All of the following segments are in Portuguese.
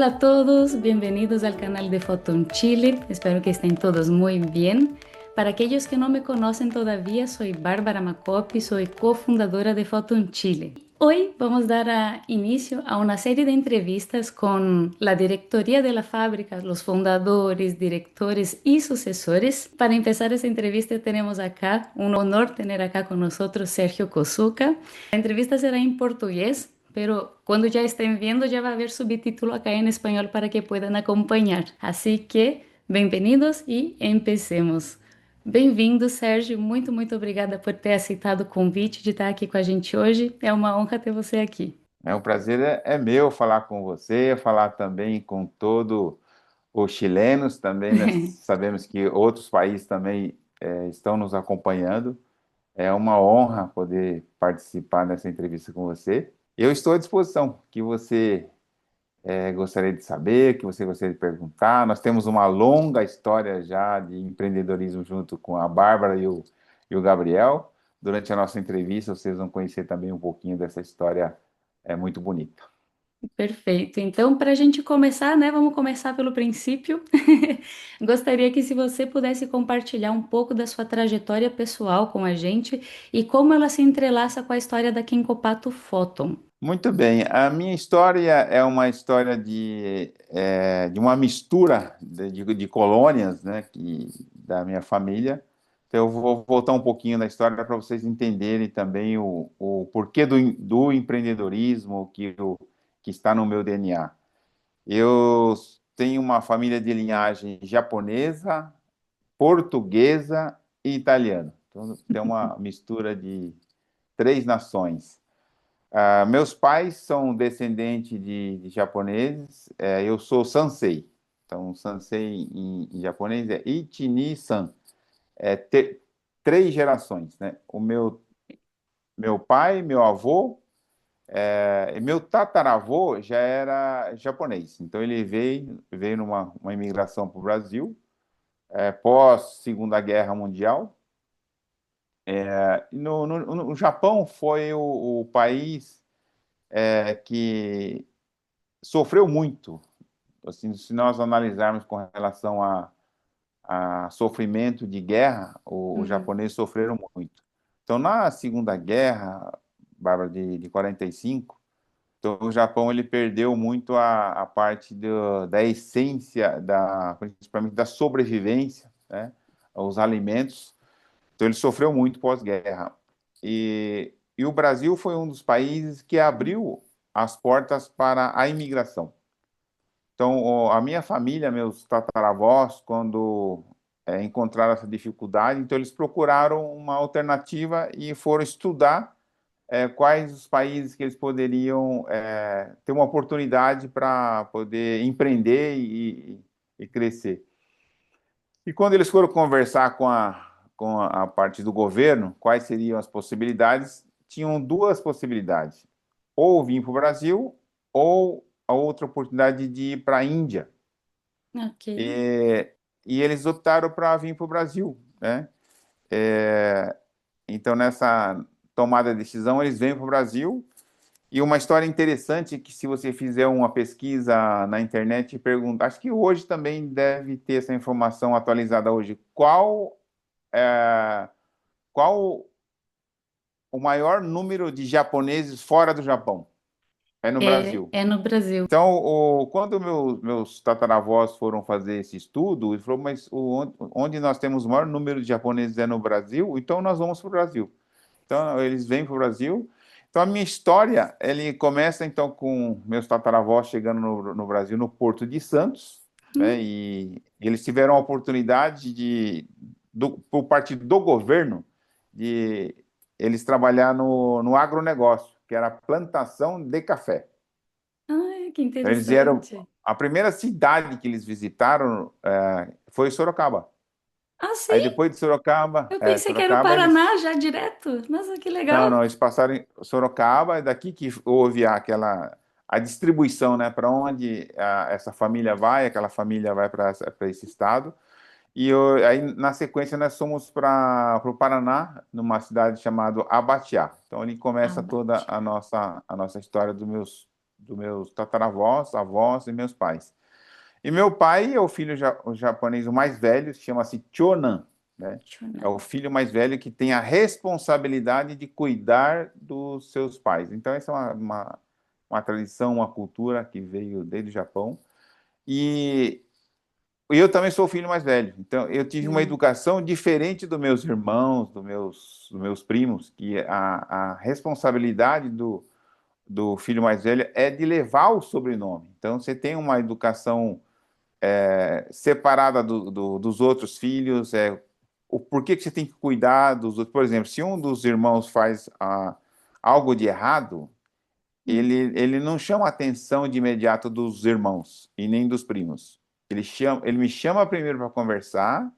Hola a todos, bienvenidos al canal de Photon Chile. Espero que estén todos muy bien. Para aquellos que no me conocen todavía, soy Bárbara Macopi, soy cofundadora de Photon Chile. Hoy vamos a dar inicio a una serie de entrevistas con la directoría de la fábrica, los fundadores, directores y sucesores. Para empezar esta entrevista tenemos acá, un honor tener acá con nosotros Sergio Cosuca. La entrevista será en portugués, pero cuando ya estén viendo ya va a haber subtítulo acá en español para que puedan acompañar. Así que, bienvenidos y empecemos. Bem-vindo, Sérgio. Muito obrigada por ter aceitado o convite de estar aqui com a gente hoje. É uma honra ter você aqui. Um prazer é meu falar com você, falar também com todos os chilenos. Também nós sabemos que outros países também estão nos acompanhando. É uma honra poder participar dessa entrevista com você. Eu estou à disposição, que você gostaria de saber, que você gostaria de perguntar. Nós temos uma longa história já de empreendedorismo junto com a Bárbara e o Gabriel. Durante a nossa entrevista, vocês vão conhecer também um pouquinho dessa história muito bonita. Perfeito. Então, para a gente começar, né, vamos começar pelo princípio. Gostaria que se você pudesse compartilhar um pouco da sua trajetória pessoal com a gente e como ela se entrelaça com a história da Kenkopato Photon. Muito bem. A minha história é uma história de uma mistura de colônias, né, da minha família. Então, eu vou voltar um pouquinho na história para vocês entenderem também o porquê do empreendedorismo que está no meu DNA. Eu tenho uma família de linhagem japonesa, portuguesa e italiana. Então, tem uma mistura de três nações. Meus pais são descendentes de japoneses. Eu sou Sansei. Então, Sansei em japonês é Ichini-san. É três gerações, né? O meu pai, meu avô, e meu tataravô já era japonês. Então, ele veio numa uma imigração para o Brasil, pós Segunda Guerra Mundial. No Japão foi o país que sofreu muito. Assim, se nós analisarmos com relação a sofrimento de guerra, os Uhum. japoneses sofreram muito. Então, na Segunda Guerra, Bárbara, de 45, então, o Japão ele perdeu muito a parte da essência, principalmente da sobrevivência, né? Os alimentos. Então, ele sofreu muito pós-guerra. E o Brasil foi um dos países que abriu as portas para a imigração. Então, a minha família, meus tataravós, quando encontraram essa dificuldade, então eles procuraram uma alternativa e foram estudar quais os países que eles poderiam ter uma oportunidade para poder empreender e crescer. E quando eles foram conversar com a parte do governo, quais seriam as possibilidades, tinham duas possibilidades: ou vir para o Brasil, ou a outra oportunidade de ir para a Índia. Ok. E eles optaram para vir para o Brasil, né? Então, nessa tomada de decisão, eles vêm para o Brasil. E uma história interessante que, se você fizer uma pesquisa na internet e perguntar, acho que hoje também deve ter essa informação atualizada hoje, qual o maior número de japoneses fora do Japão? É no Brasil. É no Brasil. Então, quando meus tataravós foram fazer esse estudo, eles falaram, mas onde nós temos o maior número de japoneses é no Brasil, então nós vamos para o Brasil. Então, eles vêm para o Brasil. Então, a minha história, ele começa, então, com meus tataravós chegando no Brasil, no Porto de Santos, né? E eles tiveram a oportunidade por parte do governo, de eles trabalhar no agronegócio, que era a plantação de café. Ai, que Então, eles vieram. interessante. A primeira cidade que eles visitaram foi Sorocaba. Ah, Aí, sim? depois de Sorocaba, Eu pensei que era o Sorocaba, Paraná já direto. Nossa, que Não, legal. não, eles passaram em Sorocaba, é daqui que houve a distribuição, né, para onde essa família vai, aquela família vai para esse estado. E aí, na sequência, nós fomos para o Paraná, numa cidade chamada Abatiá. Então, ali começa toda Abate. a nossa história dos meus tataravós, avós e meus pais. E meu pai é o filho o japonês o mais velho, chama-se Chonan, né? É o filho mais velho que tem a responsabilidade de cuidar dos seus pais. Então, essa é uma tradição, uma cultura que veio desde o Japão. E eu também sou o filho mais velho. Então, eu tive uma Hum. educação diferente dos meus irmãos, dos meus primos, que a responsabilidade do filho mais velho é de levar o sobrenome. Então, você tem uma educação separada dos outros filhos, o porquê que você tem que cuidar dos outros. Por exemplo, se um dos irmãos faz algo de errado, ele não chama a atenção de imediato dos irmãos e nem dos primos. Ele me chama primeiro para conversar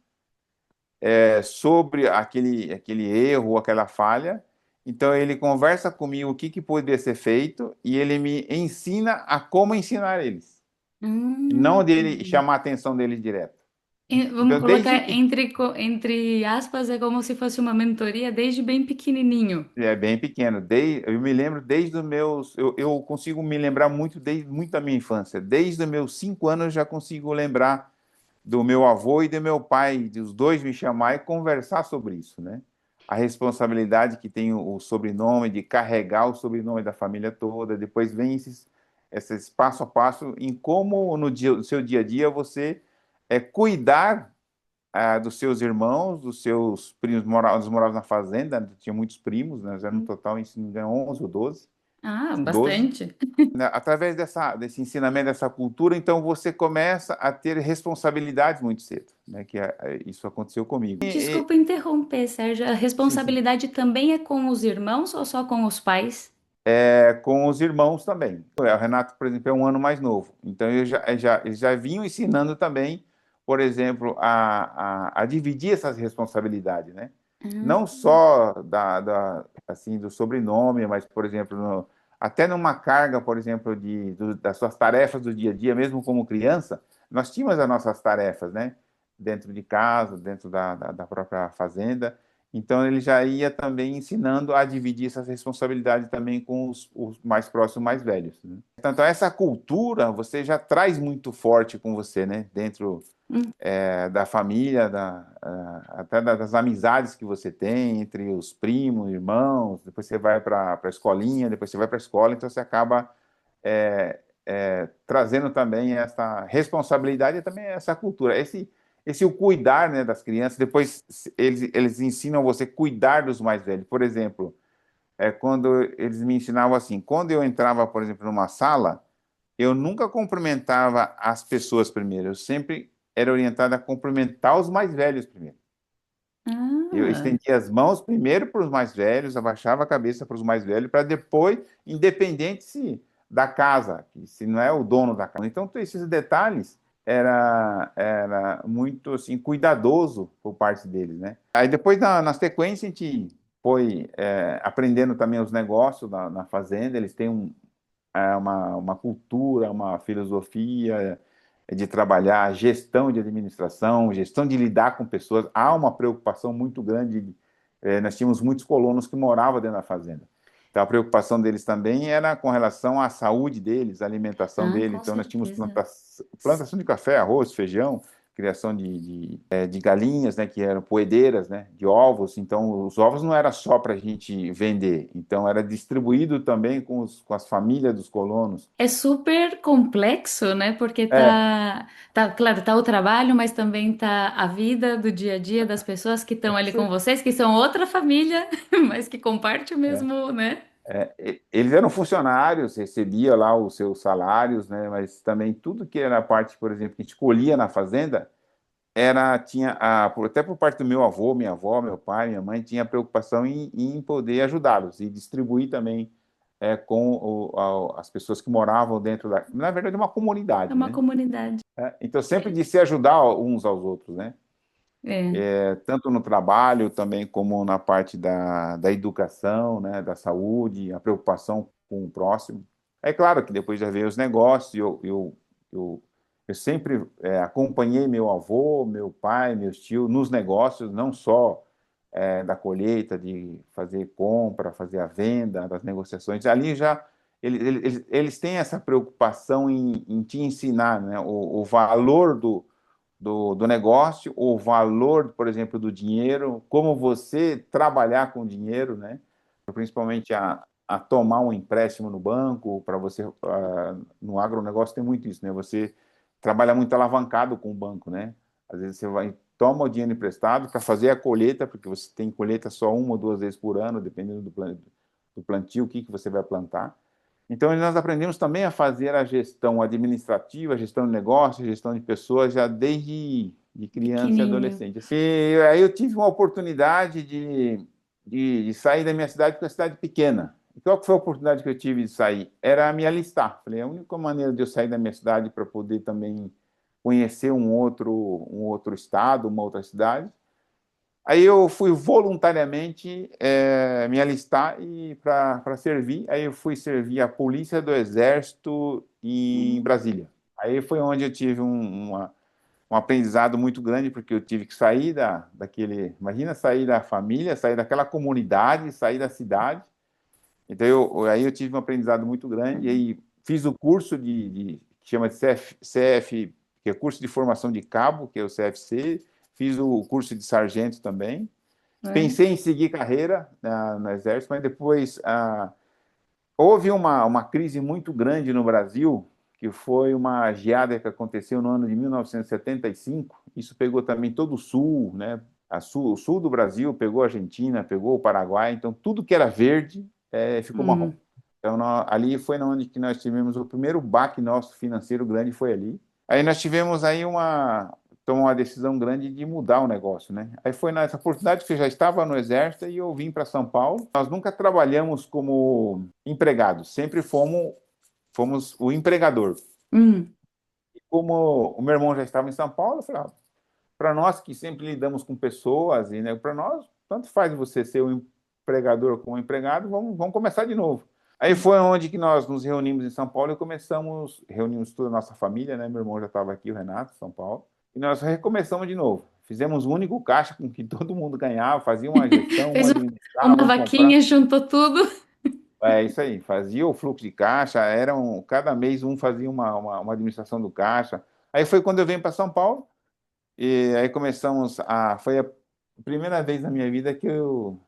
sobre aquele erro, aquela falha. Então ele conversa comigo o que poderia ser feito e ele me ensina a como ensinar eles, não dele Hum. chamar a atenção deles direto. Vamos Então, desde colocar entre aspas, é como se fosse uma mentoria desde bem pequenininho. bem pequeno, eu me lembro desde os meus, eu consigo me lembrar muito da minha infância. Desde os meus 5 anos eu já consigo lembrar do meu avô e do meu pai, dos dois me chamar e conversar sobre isso, né? A responsabilidade que tem o sobrenome, de carregar o sobrenome da família toda. Depois vem esses passo a passo em como no seu dia a dia você cuidar dos seus irmãos, dos seus primos, nós morávamos na fazenda, tinha muitos primos, né? Nós éramos no total, se não me engano, 11 ou 12. Ah, 12, bastante. né? Através desse ensinamento, dessa cultura, então você começa a ter responsabilidades muito cedo, né? Isso aconteceu comigo. Desculpa interromper, Sérgio. A Sim, sim. responsabilidade também é com os irmãos ou só com os pais? Com os irmãos também. O Renato, por exemplo, é um ano mais novo, então eles já vinham ensinando também, por exemplo, a dividir essas responsabilidades, né? Não Ah, só assim, do sobrenome, mas, por exemplo, até numa carga, por exemplo, das suas tarefas do dia a dia, mesmo como criança, nós tínhamos as nossas tarefas, né? Dentro de casa, dentro da própria fazenda. Então, ele já ia também ensinando a dividir essas responsabilidades também com os mais próximos, mais velhos, né? Então, essa cultura você já traz muito forte com você, né? Dentro hum. da família, até das amizades que você tem entre os primos, irmãos. Depois você vai para a escolinha, depois você vai para a escola, então você acaba trazendo também essa responsabilidade e também essa cultura. Esse o cuidar, né, das crianças, depois eles ensinam você a cuidar dos mais velhos. Por exemplo, quando eles me ensinavam assim, quando eu entrava, por exemplo, numa sala, eu nunca cumprimentava as pessoas primeiro, eu sempre era orientado a cumprimentar os mais velhos primeiro. Eu Ah, estendia as mãos primeiro para os mais velhos, abaixava a cabeça para os mais velhos, para depois, independente da casa, se não é o dono da casa. Então, todos esses detalhes era muito assim, cuidadoso por parte deles, né? Aí depois, na sequência, a gente foi aprendendo também os negócios na fazenda. Eles têm uma cultura, uma filosofia de trabalhar gestão de administração, gestão de lidar com pessoas. Há uma preocupação muito grande. Nós tínhamos muitos colonos que moravam dentro da fazenda. Então, a preocupação deles também era com relação à saúde deles, à alimentação deles. com Então, nós tínhamos certeza. plantação de café, arroz, feijão, criação de galinhas, né, que eram poedeiras, né, de ovos. Então, os ovos não era só para a gente vender, então era distribuído também com as famílias dos colonos. É super complexo, né? Porque É, claro, tá o trabalho, mas também tá a vida do dia a dia das pessoas que estão ali com você- vocês, que são outra família, mas que comparte o é, mesmo, né? eles eram funcionários, recebia lá os seus salários, né, mas também tudo que era parte, por exemplo, que a gente colhia na fazenda, tinha até por parte do meu avô, minha avó, meu pai, minha mãe, tinha preocupação em poder ajudá-los e distribuir também com as pessoas que moravam dentro na verdade, uma É comunidade, uma né? comunidade. Então, sempre de se ajudar uns aos outros, né? É. Tanto no trabalho também como na parte da educação, né? Da saúde, a preocupação com o próximo. É claro que depois já veio os negócios, eu, eu sempre acompanhei meu avô, meu pai, meus tios nos negócios, não só da colheita, de fazer compra, fazer a venda, das negociações. Ali já eles têm essa preocupação em te ensinar, né, o valor do negócio, o valor, por exemplo, do dinheiro, como você trabalhar com dinheiro, né, principalmente a tomar um empréstimo no banco, para você, no agronegócio tem muito isso, né, você trabalha muito alavancado com o banco, né, às vezes você vai, toma o dinheiro emprestado para fazer a colheita, porque você tem colheita só uma ou duas vezes por ano, dependendo do plantio, o que você vai plantar. Então, nós aprendemos também a fazer a gestão administrativa, a gestão de negócios, a gestão de pessoas, já desde de criança e Pequenininho. adolescente. E aí eu tive uma oportunidade de sair da minha cidade, porque é uma cidade pequena. E qual que foi a oportunidade que eu tive de sair? Era me alistar. Falei, a única maneira de eu sair da minha cidade para poder também conhecer um outro estado, uma outra cidade. Aí eu fui voluntariamente me alistar e para servir. Aí eu fui servir a Polícia do Exército em Hum. Brasília. Aí foi onde eu tive um aprendizado muito grande, porque eu tive que sair daquele... Imagina sair da família, sair daquela comunidade, sair da cidade. Então aí eu tive um aprendizado muito grande. E aí fiz o curso que chama de CF, que é curso de formação de cabo, que é o CFC. Fiz o curso de sargento também. Olha. Pensei em seguir carreira no Exército, mas depois houve uma crise muito grande no Brasil, que foi uma geada que aconteceu no ano de 1975. Isso pegou também todo o sul, né? O sul do Brasil, pegou a Argentina, pegou o Paraguai, então tudo que era verde ficou marrom. Hum. Então ali foi onde que nós tivemos o primeiro baque nosso financeiro grande, foi ali. Aí nós tivemos aí tomar uma decisão grande de mudar o negócio, né? Aí foi nessa oportunidade que eu já estava no Exército e eu vim para São Paulo. Nós nunca trabalhamos como empregados, sempre fomos o empregador. Hum. E como o meu irmão já estava em São Paulo, eu falei, para nós que sempre lidamos com pessoas, e né, para nós, tanto faz você ser o empregador como o empregado, vamos começar de novo. Aí foi onde que nós nos reunimos em São Paulo e reunimos toda a nossa família, né? Meu irmão já estava aqui, o Renato, em São Paulo, e nós recomeçamos de novo. Fizemos o único caixa com que todo mundo ganhava, fazia uma gestão, um Fez administrava, uma um comprava. vaquinha, juntou tudo. É isso aí, fazia o fluxo de caixa, cada mês um fazia uma administração do caixa. Aí foi quando eu vim para São Paulo, e aí foi a primeira vez na minha vida que eu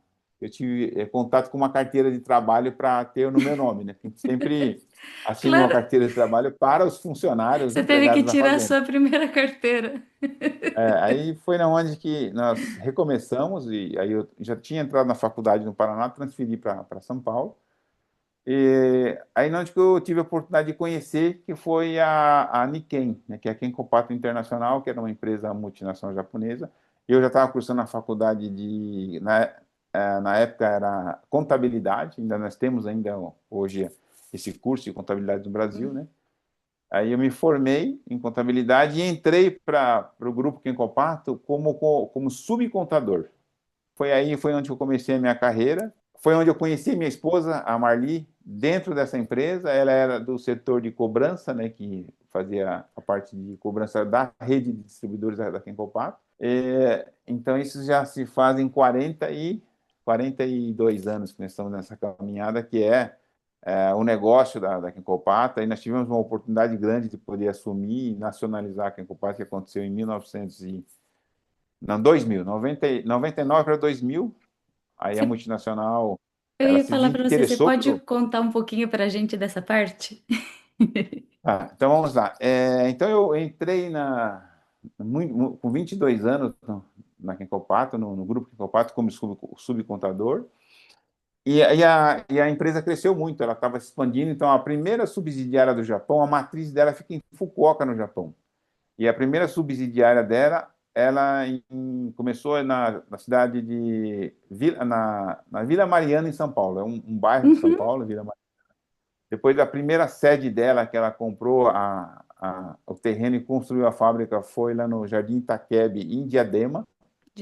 tive contato com uma carteira de trabalho para ter no meu nome, né? A gente sempre assina uma Claro, carteira de trabalho para os funcionários, os você teve que empregados da tirar a fazenda. sua primeira carteira. Aí foi na onde que nós recomeçamos, e aí eu já tinha entrado na faculdade no Paraná, transferi para São Paulo. E aí onde que eu tive a oportunidade de conhecer, que foi a Nikken, né, que é a Kenkopato Internacional, que era uma empresa multinacional japonesa. Eu já estava cursando na faculdade na época era contabilidade, ainda nós temos ainda hoje esse curso de contabilidade do Brasil, né? Aí eu me formei em contabilidade e entrei para o grupo Kenkopato como subcontador. Foi onde eu comecei a minha carreira. Foi onde eu conheci minha esposa, a Marli, dentro dessa empresa. Ela era do setor de cobrança, né, que fazia a parte de cobrança da rede de distribuidores da Kenkopato. Então, isso já se fazem 42 anos que nós estamos nessa caminhada, que o negócio da Kenkopato. Aí nós tivemos uma oportunidade grande de poder assumir e nacionalizar a Kenkopato, que aconteceu em 1900 não, 2000, 99 para 2000. Aí a Você- multinacional, Eu ela ia se falar para você, você desinteressou pode pelo... contar um pouquinho para a gente dessa parte? Então vamos lá. Então eu entrei com 22 anos na Kenkopato, no grupo Kenkopato, como subcontador. E a empresa cresceu muito, ela estava se expandindo. Então a primeira subsidiária do Japão, a matriz dela fica em Fukuoka, no Japão. E a primeira subsidiária dela, ela começou na cidade na Vila Mariana, em São Paulo. É um bairro de São Uhum. Paulo, Vila Mariana. Depois, a primeira sede dela, que ela comprou o terreno e construiu a fábrica, foi lá no Jardim Itaquebe, em Diadema. Foi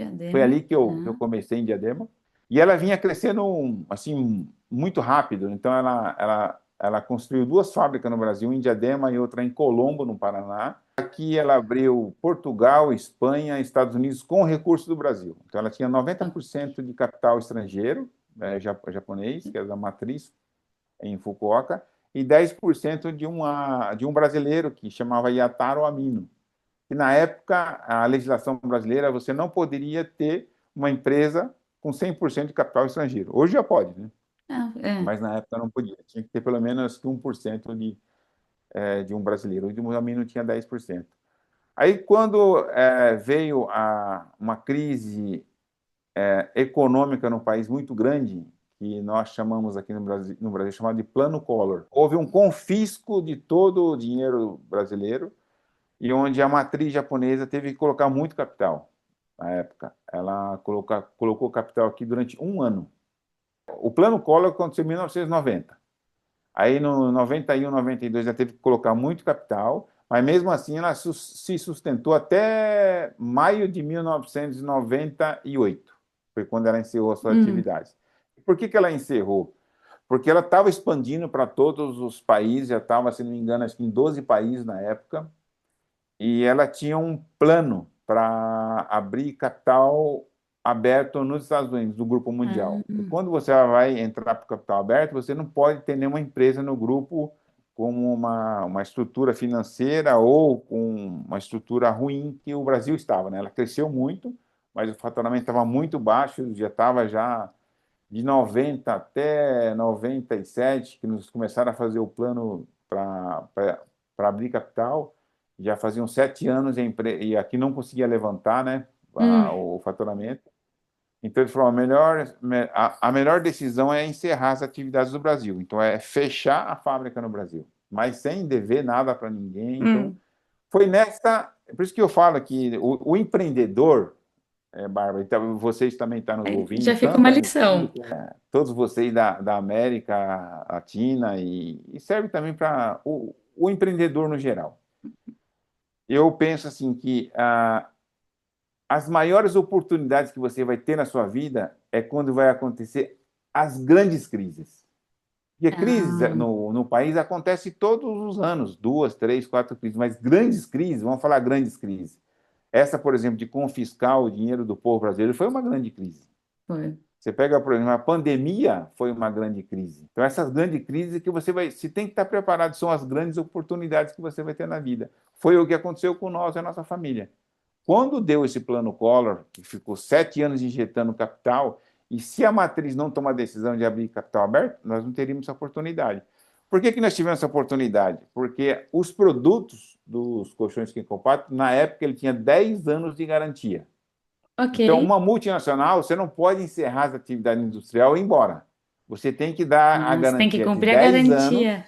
Diadema, ali que tá. eu comecei, em Diadema. E ela vinha crescendo assim muito rápido. Então ela construiu duas fábricas no Brasil, em Diadema e outra em Colombo, no Paraná. Aqui ela abriu Portugal, Espanha, Estados Unidos com recursos do Brasil. Então ela tinha Ó, 90% de capital estrangeiro, japonês, que era da matriz em Fukuoka, e 10% de um brasileiro que chamava Yataro Amino. E na época, a legislação brasileira, você não poderia ter uma empresa com 100% de capital estrangeiro. Hoje já pode, né? Ah, é. Mas na época não podia. Tinha que ter pelo menos 1% de um brasileiro. O Amino tinha 10%. Aí, quando veio uma crise econômica no país muito grande, que nós chamamos aqui no Brasil chamado de Plano Collor, houve um confisco de todo o dinheiro brasileiro e onde a matriz japonesa teve que colocar muito capital na época. Ela colocou capital aqui durante um ano. O Plano Collor aconteceu em 1990. Aí, no 91, 92, já teve que colocar muito capital, mas mesmo assim ela se sustentou até maio de 1998. Foi quando ela encerrou a sua Hum. atividade. Por que ela encerrou? Porque ela estava expandindo para todos os países, já estava, se não me engano, acho que em 12 países na época, e ela tinha um plano para abrir capital aberto nos Estados Unidos, do Grupo Mundial. Ah, E quando você vai entrar para o capital aberto, você não pode ter nenhuma empresa no grupo com uma estrutura financeira ou com uma estrutura ruim que o Brasil estava, né? Ela cresceu muito, mas o faturamento estava muito baixo, já estava já de 90 até 97, que nos começaram a fazer o plano para abrir capital. Já faziam 7 anos e aqui não conseguia levantar, né, hum. o faturamento. Então ele falou: a melhor decisão é encerrar as atividades do Brasil. Então é fechar a fábrica no Brasil, mas sem dever nada para ninguém. Então Hum. foi nessa. Por isso que eu falo que o empreendedor, Bárbara, então vocês também estão nos Aí ouvindo, já fica tanto uma aí no lição. Chile, todos vocês da América Latina, e serve também para o empreendedor no geral. Eu penso assim que as maiores oportunidades que você vai ter na sua vida é quando vai acontecer as grandes crises. Porque crises Ah, no país acontece todos os anos, 2, 3, 4 crises, mas grandes crises, vamos falar grandes crises. Essa, por exemplo, de confiscar o dinheiro do povo brasileiro foi uma grande crise. foi. Você pega, por exemplo, a pandemia foi uma grande crise. Então, essas grandes crises que você tem que estar preparado, são as grandes oportunidades que você vai ter na vida. Foi o que aconteceu com nós e a nossa família. Quando deu esse plano Collor, que ficou 7 anos injetando capital, e se a matriz não tomar a decisão de abrir capital aberto, nós não teríamos essa oportunidade. Por que nós tivemos essa oportunidade? Porque os produtos dos colchões Quem Compacto, na época, ele tinha 10 anos de garantia. Ok. Então, uma multinacional, você não pode encerrar as atividades industriais e ir embora. Você tem que dar a Ah, você tem que garantia de cumprir a 10 anos, garantia.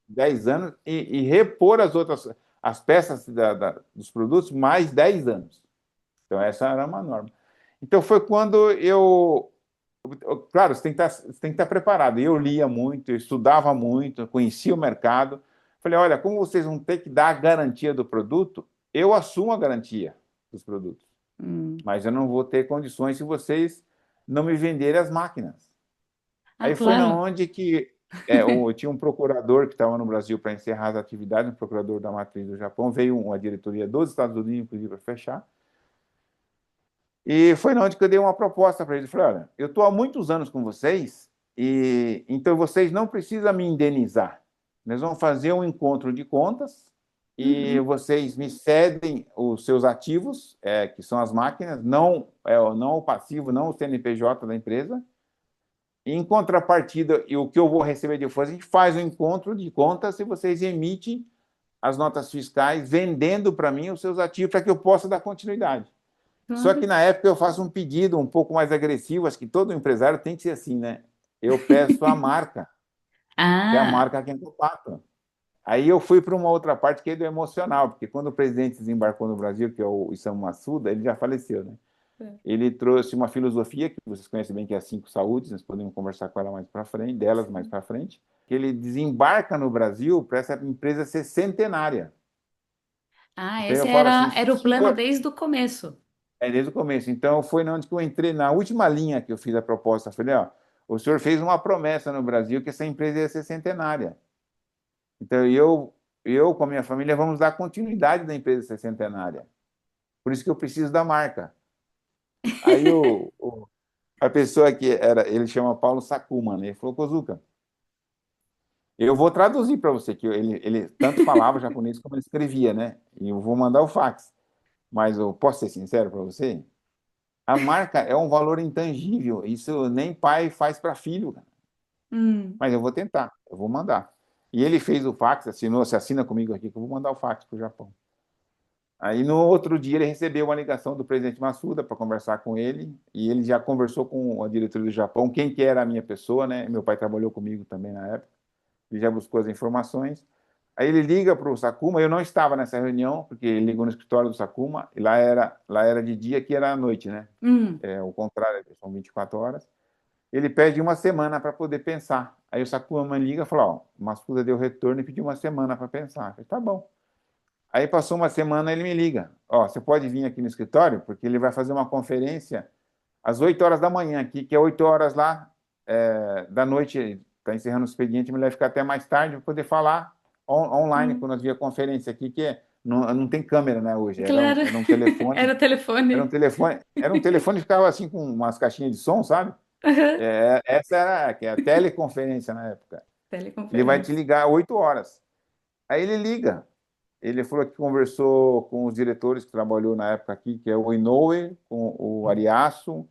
10 anos e repor as peças dos produtos mais 10 anos. Então, essa era uma norma. Então, foi quando claro, você tem que estar preparado. Eu lia muito, eu estudava muito, eu conhecia o mercado. Falei: olha, como vocês vão ter que dar a garantia do produto, eu assumo a garantia dos produtos, Hum. mas eu não vou ter condições se vocês não me venderem as máquinas. Ah, Aí foi na claro. onde que eu tinha um procurador que estava no Brasil para encerrar as atividades, um procurador da matriz do Japão, veio uma diretoria dos Estados Unidos, inclusive, para fechar. E foi na onde que eu dei uma proposta para ele. Eu falei: olha, eu estou há muitos anos com vocês, e então vocês não precisam me indenizar. Nós vamos fazer um encontro de contas e Uhum. vocês me cedem os seus ativos, que são as máquinas, não o passivo, não o CNPJ da empresa. E, em contrapartida, e o que eu vou receber depois, a gente faz um encontro de contas e vocês emitem as notas fiscais vendendo para mim os seus ativos para que eu possa dar continuidade. Só que Claro. na época eu faço um pedido um pouco mais agressivo, acho que todo empresário tem que ser assim, né? Eu peço a marca, que é a Ah, marca Quem Compacta. Aí eu fui para uma outra parte que é do emocional, porque quando o presidente desembarcou no Brasil, que é o Isamu Matsuda, ele já faleceu, né? é. Ele trouxe uma filosofia que vocês conhecem bem, que é as 5 saúdes, nós podemos conversar com ela mais para frente, delas mais para frente, que ele desembarca no Brasil para essa empresa ser centenária. Ah, Então eu esse falo assim, era o plano senhor, desde o começo. desde o começo. Então, foi onde que eu entrei, na última linha que eu fiz a proposta. Eu falei: ó, o senhor fez uma promessa no Brasil que essa empresa ia ser centenária. Então, eu com a minha família, vamos dar continuidade da empresa ser centenária. Por isso que eu preciso da marca. Aí a pessoa que era, ele chama Paulo Sakuma, né? Ele falou: Kozuka, Eu vou traduzir para você, que ele tanto falava japonês como ele escrevia, né? E eu vou mandar o fax. Mas eu posso ser sincero para você? A marca é um valor intangível. Isso nem pai faz para filho, cara. Hum. Mas eu vou tentar, eu vou mandar. E ele fez o fax, assinou, se assina comigo aqui, que eu vou mandar o fax para o Japão. Aí no outro dia ele recebeu uma ligação do presidente Massuda para conversar com ele, e ele já conversou com a diretoria do Japão, quem que era a minha pessoa, né? Meu pai trabalhou comigo também na época, ele já buscou as informações. Aí ele liga para o Sakuma, eu não estava nessa reunião, porque ele ligou no escritório do Sakuma, e lá era de dia, aqui era à noite, né? Hum. É o contrário, são 24 horas. Ele pede uma semana para poder pensar. Aí o Sakuma liga e fala, ó, o Massuda deu retorno e pediu uma semana para pensar. Eu falei, tá bom. Aí passou uma semana, ele me liga. Ó, você pode vir aqui no escritório, porque ele vai fazer uma conferência às 8 horas da manhã aqui, que é 8 horas lá da noite, está encerrando o expediente, mas ele vai ficar até mais tarde para poder falar online Hum. com nós via conferência aqui, não tem câmera, né, hoje. Era um, Claro, era um telefone, era o telefone. era um telefone que ficava assim com umas caixinhas de som, sabe? Aham. Essa era que é a teleconferência na época. Ele vai te Teleconferência. ligar 8 horas. Aí ele liga. Ele falou que conversou com os diretores que trabalhou na época aqui, que é o Inoue, com o Ariasu,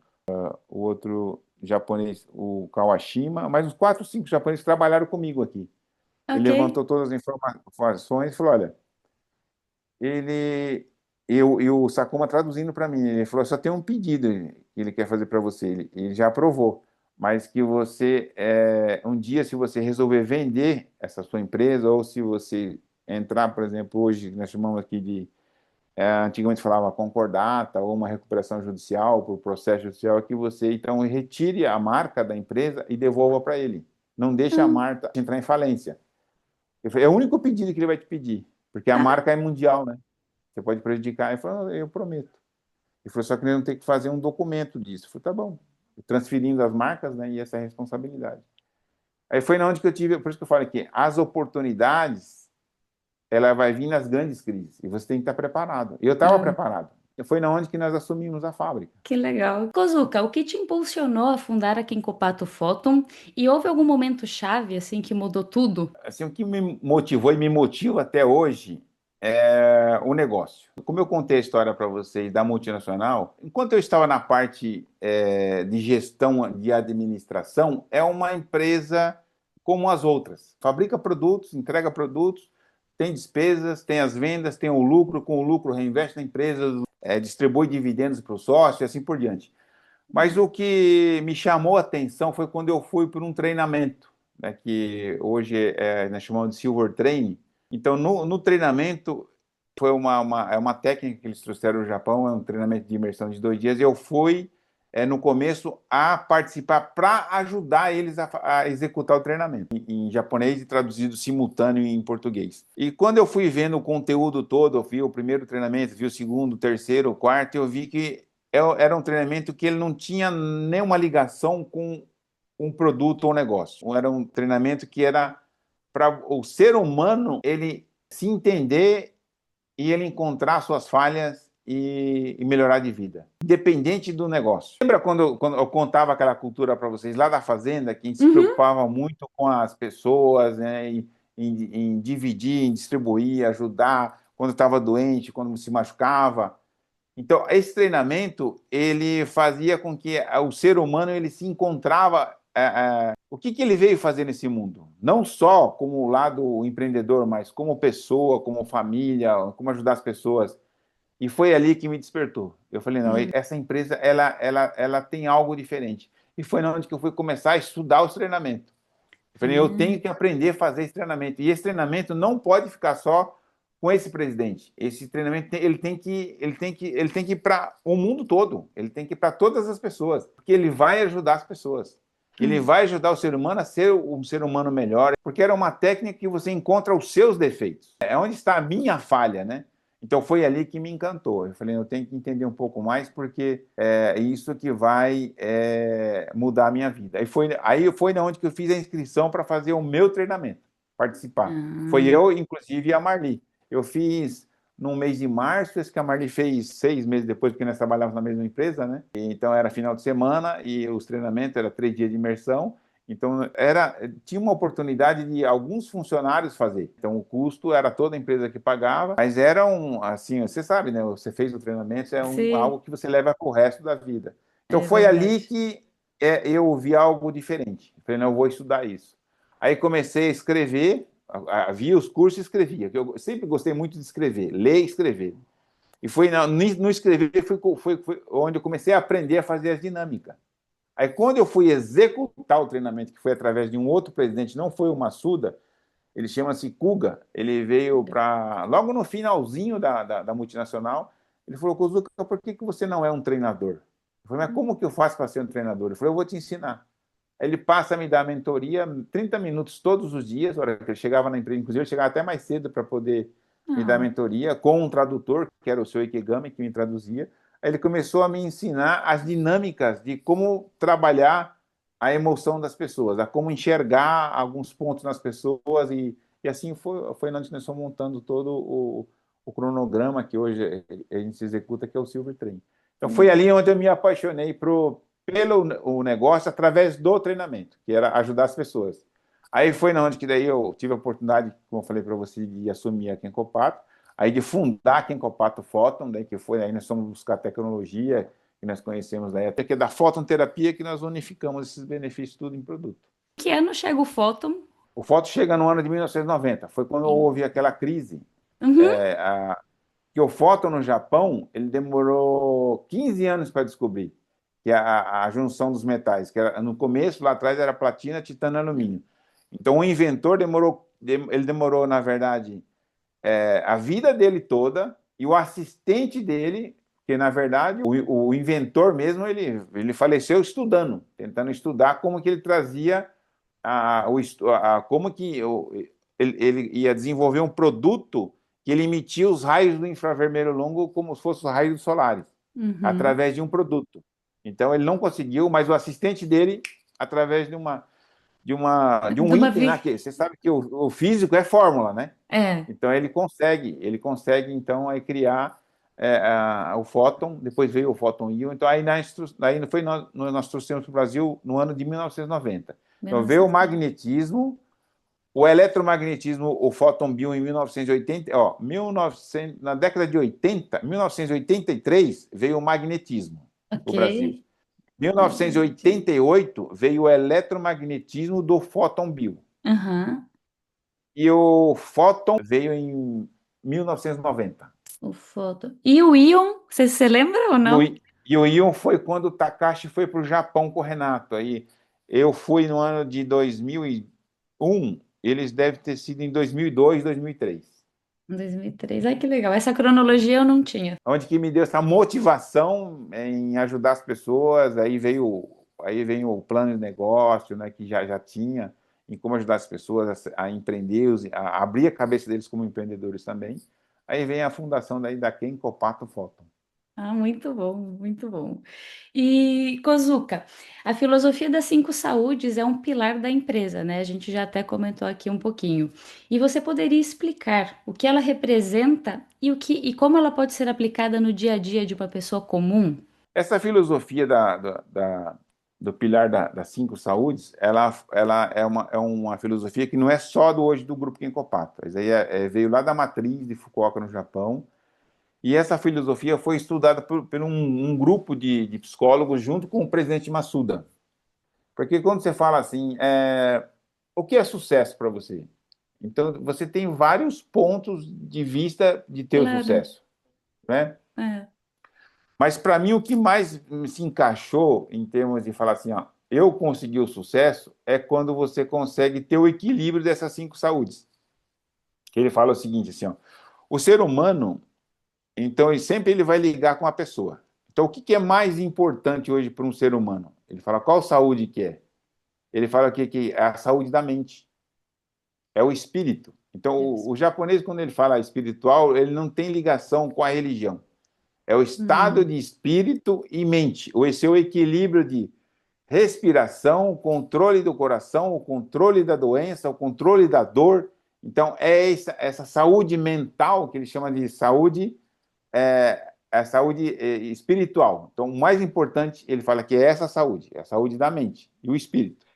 o outro japonês, o Kawashima, mais uns 4, 5 japoneses que trabalharam comigo aqui. Ele Ok. levantou todas as informações e falou, olha, ele, e o Sakuma traduzindo para mim, ele falou, só tem um pedido que ele quer fazer para você, ele já aprovou, mas que você, um dia, se você resolver vender essa sua empresa, ou se você entrar, por exemplo, hoje, nós chamamos aqui de, antigamente falava concordata, ou uma recuperação judicial, por processo judicial, que você, então, retire a marca da empresa e devolva para ele. Não deixe a Hum. marca entrar em falência. Eu falei, é o único pedido que ele vai te pedir, porque a Ah, marca é mundial, né? Você pode prejudicar. Ele falou, eu prometo. Ele falou, só que ele não tem que fazer um documento disso. Eu falei, tá bom. Transferindo as marcas, né, e essa responsabilidade. Aí foi na onde que eu tive, por isso que eu falo que as oportunidades, ela vai vir nas grandes crises, e você tem que estar preparado. Eu estava ah, preparado. E foi na onde que nós assumimos a fábrica. que legal. Kozuka, o que te impulsionou a fundar a Kenkopato Photon? E houve algum momento chave, assim, que mudou tudo? Assim, o que me motivou e me motiva até hoje é o negócio. Como eu contei a história para vocês da multinacional, enquanto eu estava na parte de gestão de administração, é uma empresa como as outras. Fabrica produtos, entrega produtos, tem despesas, tem as vendas, tem o lucro, com o lucro reinveste na empresa, distribui dividendos para o sócio e assim por diante. Mas o que me chamou a atenção foi quando eu fui por um treinamento, né, que hoje nós chamamos de Silver Training. Então, no treinamento, foi uma técnica que eles trouxeram do Japão, é um treinamento de imersão de 2 dias, e eu fui, no começo, a participar para ajudar eles a executar o treinamento, em japonês e traduzido simultâneo em português. E quando eu fui vendo o conteúdo todo, eu vi o primeiro treinamento, vi o segundo, o terceiro, o quarto, eu vi que era um treinamento que ele não tinha nenhuma ligação com um produto ou um negócio. Era um treinamento que era para o ser humano ele se entender e ele encontrar suas falhas e melhorar de vida, independente do negócio. Lembra quando eu contava aquela cultura para vocês lá da fazenda, que a gente se Uhum. preocupava muito com as pessoas, né, em dividir, em distribuir, ajudar quando estava doente, quando se machucava. Então, esse treinamento, ele fazia com que o ser humano ele se encontrava o que ele veio fazer nesse mundo? Não só como lado empreendedor, mas como pessoa, como família, como ajudar as pessoas. E foi ali que me despertou. Eu falei, não, Hum. essa empresa, ela tem algo diferente. E foi onde que eu fui começar a estudar os treinamentos. Eu falei, eu tenho que aprender a fazer esse treinamento. E esse treinamento não pode ficar só com esse presidente. Esse treinamento ele tem que ir para o mundo todo. Ele tem que ir para todas as pessoas, porque ele vai ajudar as pessoas. Ele Hum. vai ajudar o ser humano a ser um ser humano melhor, porque era uma técnica que você encontra os seus defeitos. É onde está a minha falha, né? Então foi ali que me encantou. Eu falei, eu tenho que entender um pouco mais, porque é isso que vai mudar a minha vida. Aí foi na onde que eu fiz a inscrição para fazer o meu treinamento, participar. Foi Ah, eu, inclusive, e a Marli. Eu fiz no mês de março, esse que a Marli fez 6 meses depois, porque nós trabalhávamos na mesma empresa, né? Então era final de semana e os treinamentos era 3 dias de imersão. Então, tinha uma oportunidade de alguns funcionários fazer. Então, o custo era toda a empresa que pagava, mas era assim, você sabe, né? Você fez o treinamento, Sim, algo que você leva para o resto da vida. Então, é foi ali verdade. que eu vi algo diferente. Eu falei, não, eu vou estudar isso. Aí comecei a escrever, via os cursos e escrevia. Eu sempre gostei muito de escrever, ler e escrever. E foi no escrever foi onde eu comecei a aprender a fazer as dinâmicas. Aí, quando eu fui executar o treinamento, que foi através de um outro presidente, não foi o Massuda, ele chama-se Kuga, ele veio para, logo no finalzinho da multinacional, ele falou, Kozuka, por que você não é um treinador? Eu falei, mas como que eu faço para ser um treinador? Ele falou, eu vou te ensinar. Aí ele passa a me dar mentoria 30 minutos todos os dias, a hora que ele chegava na empresa, inclusive eu chegava até mais cedo para poder me dar Ah, mentoria, com um tradutor, que era o seu Ikegami, que me traduzia. Aí ele começou a me ensinar as dinâmicas de como trabalhar a emoção das pessoas, a como enxergar alguns pontos nas pessoas, e assim foi onde nós fomos montando todo o cronograma que hoje a gente se executa, que é o Silver Train. Então foi ali onde eu me apaixonei pelo o negócio através do treinamento, que era ajudar as pessoas. Aí foi na onde que daí eu tive a oportunidade, como eu falei para você, de assumir a Kenkopato, aí de fundar a Kenkopato Photon, daí que foi, aí nós fomos buscar tecnologia que nós conhecemos daí, até que é da fototerapia que nós unificamos esses benefícios tudo em produto. que ano chega o fóton? O Photon chega no ano de 1990, foi quando houve aquela crise, Uhum. é, a, que o Photon no Japão, ele demorou 15 anos para descobrir, que é a junção dos metais, que era, no começo, lá atrás, era platina, titânio e alumínio. Então, o inventor ele demorou, na verdade, a vida dele toda, e o assistente dele, que, na verdade, o inventor mesmo, ele faleceu estudando, tentando estudar como que ele trazia, como que ele ia desenvolver um produto que ele emitia os raios do infravermelho longo como se fossem os raios solares, Uhum. através de um produto. Então ele não conseguiu, mas o assistente dele, através de De um uma item lá, vi... que você sabe que o físico é fórmula, né? É. Então ele consegue então aí criar o fóton, depois veio o fóton íon, então aí foi nós trouxemos para o Brasil no ano de 1990. Então veio o 1990. magnetismo, o eletromagnetismo, o fóton bion em 1980, 1900, na década de 80, 1983 veio o magnetismo para Ok. o Brasil. 1988 veio o eletromagnetismo do fóton bio. Aham. E o fóton veio em 1990. O fóton. E o íon, você lembra ou E o, não? e o íon foi quando o Takashi foi para o Japão com o Renato. Aí eu fui no ano de 2001, eles devem ter sido em 2002, 2003. Em 2003. Ai, que legal. Essa cronologia eu não tinha. Onde que me deu essa motivação em ajudar as pessoas, aí vem o plano de negócio, né, que já tinha, em como ajudar as pessoas a empreender, a abrir a cabeça deles como empreendedores também. Aí vem a fundação daí da Kenko Pato Photon. Ah, muito bom, muito bom. E, Kozuka, a filosofia das cinco saúdes é um pilar da empresa, né? A gente já até comentou aqui um pouquinho. E você poderia explicar o que ela representa e como ela pode ser aplicada no dia a dia de uma pessoa comum? Essa filosofia do pilar das cinco saúdes, ela é uma filosofia que não é só do hoje do grupo Kenko Pato. Isso aí veio lá da matriz de Fukuoka, no Japão. E essa filosofia foi estudada por um grupo de psicólogos junto com o presidente Massuda. Porque quando você fala assim, o que é sucesso para você? Então, você tem vários pontos de vista de ter o Claro, sucesso, né? é. Mas para mim o que mais se encaixou em termos de falar assim, ó, eu consegui o sucesso é quando você consegue ter o equilíbrio dessas cinco saúdes. Que ele fala o seguinte, assim, ó, o ser humano, então ele vai ligar com a pessoa. Então o que é mais importante hoje para um ser humano? Ele fala qual saúde que é? Ele fala que é a saúde da mente, é o espírito. Então o japonês quando ele fala espiritual, ele não tem ligação com a religião. É o estado Uhum. de espírito e mente. Esse é o equilíbrio de respiração, o controle do coração, o controle da doença, o controle da dor. Então, é essa saúde mental que ele chama de saúde, a saúde espiritual. Então, o mais importante, ele fala que é essa saúde, é a saúde da mente e o espírito.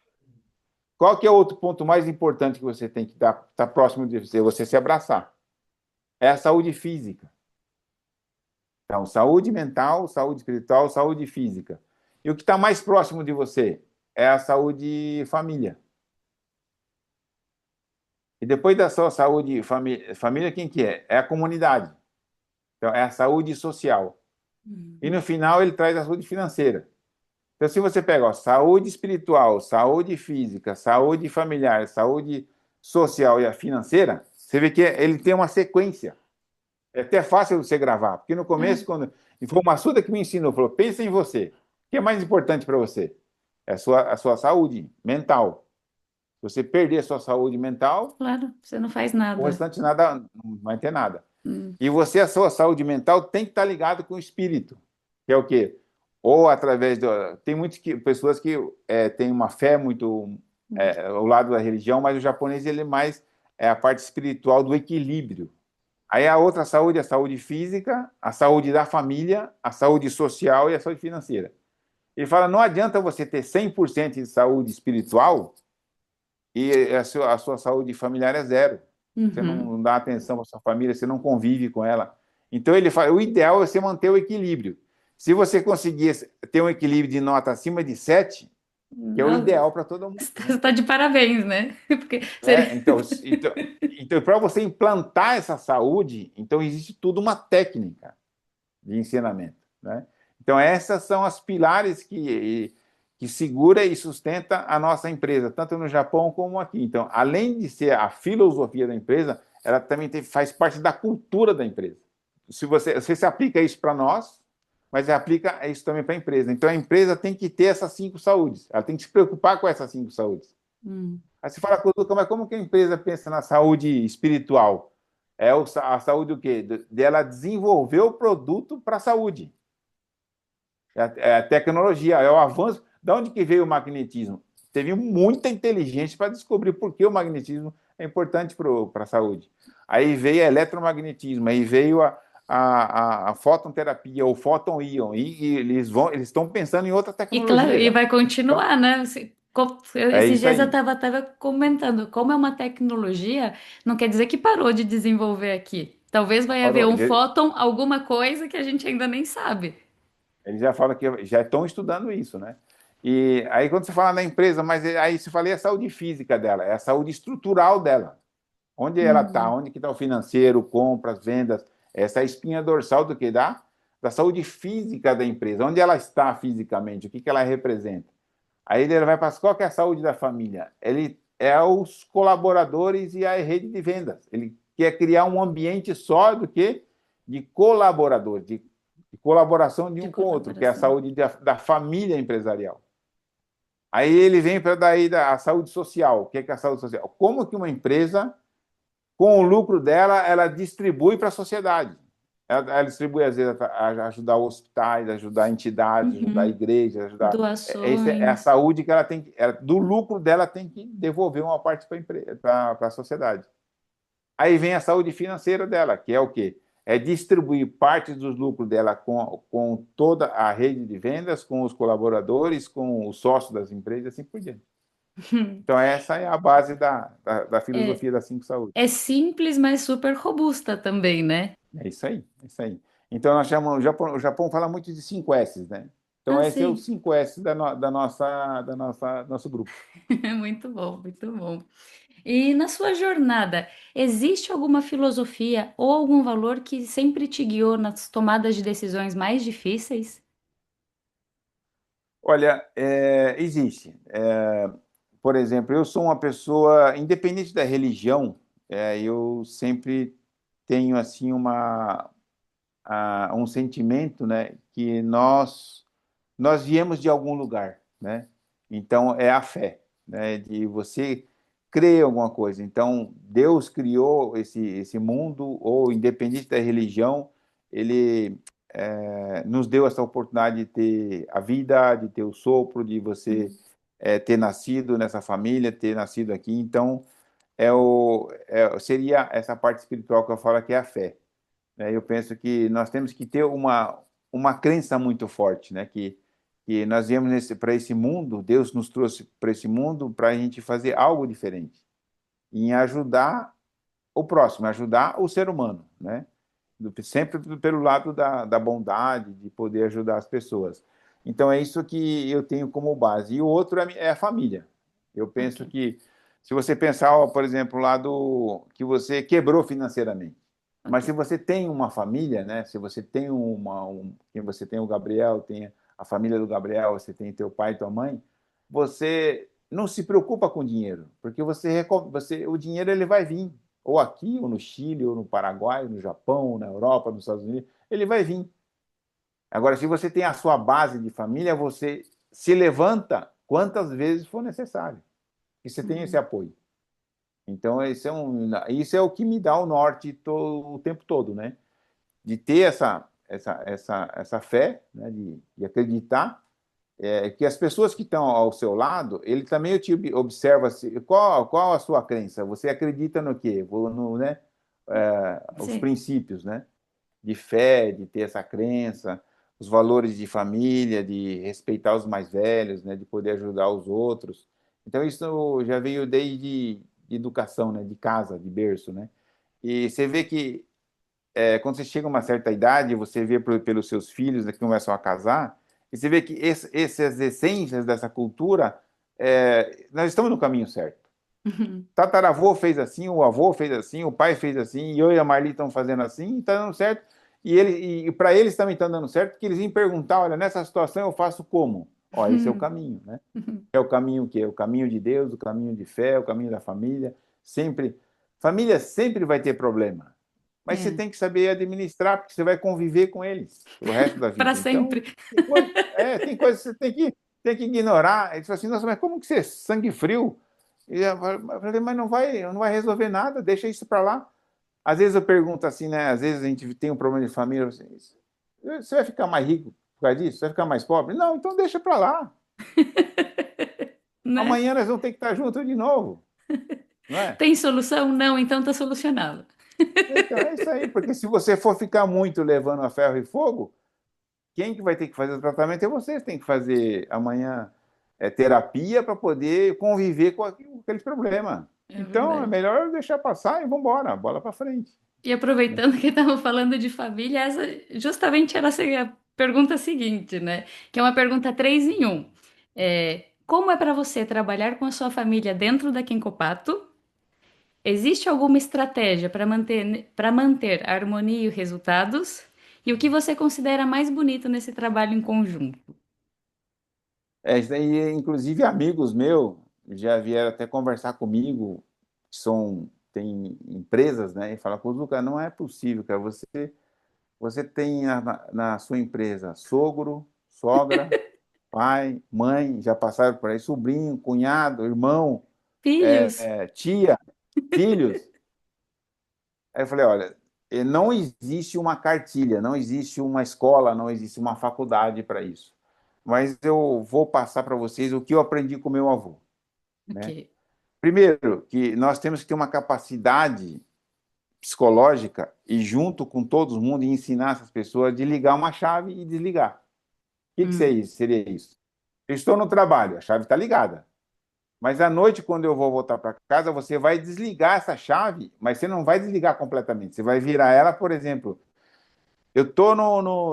qual que é o outro ponto mais importante que você tem que estar próximo de você? Você se abraçar. É a saúde física. Então, saúde mental, saúde espiritual, saúde física. E o que está mais próximo de você é a saúde família. E depois da sua saúde família, quem que é? É a comunidade. Então, é a saúde social. E no final ele traz a saúde financeira. Então, se você pega ó, saúde espiritual, saúde física, saúde familiar, saúde social e a financeira, você vê que ele tem uma sequência. É até fácil você gravar, porque no começo, quando e foi uma surda que me ensinou, falou: pensa em você. O que é mais importante para você? É a sua saúde mental. Se você perder a sua saúde mental, Claro, você não faz o nada. restante nada, não vai ter nada. Hum, E você, a sua saúde mental tem que estar ligado com o espírito, que é o quê? Ou através do... Tem muitas pessoas que têm uma fé muito ao lado da religião, mas o japonês ele é mais a parte espiritual do equilíbrio. Aí a outra saúde é a saúde física, a saúde da família, a saúde social e a saúde financeira. Ele fala, não adianta você ter 100% de saúde espiritual e a sua saúde familiar é zero. Você uhum. não dá atenção para sua família, você não convive com ela. Então ele fala, o ideal é você manter o equilíbrio. Se você conseguir ter um equilíbrio de nota acima de 7, que é o Não, ideal para todo mundo, você está de parabéns, né? Porque seria. né? Então para você implantar essa saúde, então existe tudo uma técnica de ensinamento, né? Então essas são as pilares que segura e sustenta a nossa empresa, tanto no Japão como aqui. Então, além de ser a filosofia da empresa, ela também faz parte da cultura da empresa. Se você se aplica isso para nós, mas você aplica isso também para a empresa. Então, a empresa tem que ter essas 5 saúdes. Ela tem que se preocupar com essas 5 saúdes. Hum. Aí você fala, Couto, mas como que a empresa pensa na saúde espiritual? A saúde o quê? Dela desenvolver o produto para a saúde. É a tecnologia, é o avanço. Da onde que veio o magnetismo? Teve muita inteligência para descobrir por que o magnetismo é importante para a saúde. Aí veio o eletromagnetismo, aí veio a fotonterapia, o fóton-íon, e eles estão pensando em outra E claro, tecnologia e já. vai Então, continuar, né? é Esses isso dias eu aí. estava comentando, como é uma tecnologia, não quer dizer que parou de desenvolver aqui. Talvez vai haver Parou. um fóton, alguma coisa que a gente ainda nem sabe. Eles já falam que já estão estudando isso, né? E aí, quando você fala na empresa, mas aí você fala, e a saúde física dela? É a saúde estrutural dela. Onde ela está? Uhum. Onde que está o financeiro, compras, vendas? Essa é a espinha dorsal do que dá? Da saúde física da empresa. Onde ela está fisicamente? O que ela representa? Aí ele vai para qual que é a saúde da família? Ele é os colaboradores e a rede de vendas. Ele quer criar um ambiente só do que de colaboradores, de colaboração de De um com o outro, que é a colaboração. saúde da família empresarial. Aí ele vem para daí a saúde social. O que é a saúde social? Como que uma empresa com o lucro dela, ela distribui para a sociedade. Ela distribui, às vezes, a ajudar hospitais, ajudar entidades, ajudar Uhum. igrejas, ajudar. Essa é a Doações. saúde que ela tem que. Do lucro dela tem que devolver uma parte para a sociedade. Aí vem a saúde financeira dela, que é o quê? É distribuir parte dos lucros dela com toda a rede de vendas, com os colaboradores, com os sócios das empresas, assim por diante. Então, essa é a base da É, filosofia das 5 saúdes. é simples, mas super robusta também, né? É isso aí, é isso aí. Então, nós chamamos, o Japão fala muito de 5 S's, né? Então, Ah, esse é o sim. 5 S da nossa nosso grupo. Muito bom, muito bom. E na sua jornada, existe alguma filosofia ou algum valor que sempre te guiou nas tomadas de decisões mais difíceis? Olha, existe. Por exemplo, eu sou uma pessoa, independente da religião, eu sempre tenho assim um sentimento, né, que nós viemos de algum lugar, né? Então é a fé, né, de você crer em alguma coisa. Então Deus criou esse mundo, ou independente da religião, ele nos deu essa oportunidade de ter a vida, de ter o sopro, de você Hum. ter nascido nessa família, ter nascido aqui. Então seria essa parte espiritual que eu falo que é a fé, né? Eu penso que nós temos que ter uma crença muito forte, né? Que que nós viemos para esse mundo, Deus nos trouxe para esse mundo para a gente fazer algo diferente, em ajudar o próximo, ajudar o ser humano, né? Sempre pelo lado da bondade, de poder ajudar as pessoas. Então, é isso que eu tenho como base. E o outro é a família. Eu penso Ok, que, se você pensar, ó, por exemplo, lá do que você quebrou financeiramente, mas se ok. você tem uma família, né? Se você tem que você tem o Gabriel, tem a família do Gabriel, você tem teu pai e tua mãe, você não se preocupa com dinheiro, porque o dinheiro ele vai vir, ou aqui, ou no Chile, ou no Paraguai, ou no Japão, na Europa, nos Estados Unidos, ele vai vir. Agora, se você tem a sua base de família, você se levanta quantas vezes for necessário, e você tem esse Uhum. apoio. Então, isso é o que me dá o norte o tempo todo, né? De ter essa fé, né? De acreditar que as pessoas que estão ao seu lado, ele também te observa assim, qual a sua crença? Você acredita no quê? Né? Os Sim. princípios, né? De fé, de ter essa crença, os valores de família, de respeitar os mais velhos, né? De poder ajudar os outros. Então, isso já veio desde de educação, né? De casa, de berço, né? E você vê que quando você chega a uma certa idade, você vê pelos seus filhos, né, que começam a casar, e você vê que essas essências dessa cultura, nós estamos no caminho certo. Uhum. Tataravô fez assim, o avô fez assim, o pai fez assim, e eu e a Marli estão fazendo assim, e está dando certo. E para eles também está dando certo, porque eles iam perguntar, olha, nessa situação eu faço como? Ó, esse é o caminho, né? Uhum. É o caminho que é o caminho de Deus, o caminho de fé, o caminho da família. Sempre, família sempre vai ter problema, mas você É, tem que saber administrar, porque você vai conviver com eles pelo resto da para vida. Então, sempre. tem coisas que você tem que ignorar. Ele falou assim, nossa, mas como que você é sangue frio? E eu falei, mas não vai resolver nada, deixa isso para lá. Às vezes eu pergunto assim, né? Às vezes a gente tem um problema de família, assim, você vai ficar mais rico por causa disso? Você vai ficar mais pobre? Não, então deixa para lá. Né? Amanhã nós vamos ter que estar juntos de novo, não é? Tem solução? Não, então tá solucionado. Então é isso aí, porque se você for ficar muito levando a ferro e fogo, quem que vai ter que fazer o tratamento é você. Você tem que fazer amanhã terapia para poder conviver com aqueles problemas. É Então é verdade. melhor deixar passar e vamos embora, bola para frente. E aproveitando que estamos falando de família, essa justamente era a pergunta seguinte, né? Que é uma pergunta três em um. Como é para você trabalhar com a sua família dentro da Kenkopato? Existe alguma estratégia para manter a harmonia e os resultados? E o que você considera mais bonito nesse trabalho em conjunto? Isso aí, inclusive amigos meus já vieram até conversar comigo, que tem empresas, né? E falam, pô, Luca, não é possível, cara. Você tem na sua empresa sogro, sogra, pai, mãe, já passaram por aí, sobrinho, cunhado, irmão, Filhos? tia, filhos. Aí eu falei, olha, não existe uma cartilha, não existe uma escola, não existe uma faculdade para isso. Mas eu vou passar para vocês o que eu aprendi com meu avô, né? Ok. Primeiro, que nós temos que ter uma capacidade psicológica e junto com todo mundo ensinar essas pessoas de ligar uma chave e desligar. O que Hum. seria isso? Eu estou no trabalho, a chave está ligada. Mas à noite, quando eu vou voltar para casa, você vai desligar essa chave, mas você não vai desligar completamente. Você vai virar ela, por exemplo. Eu estou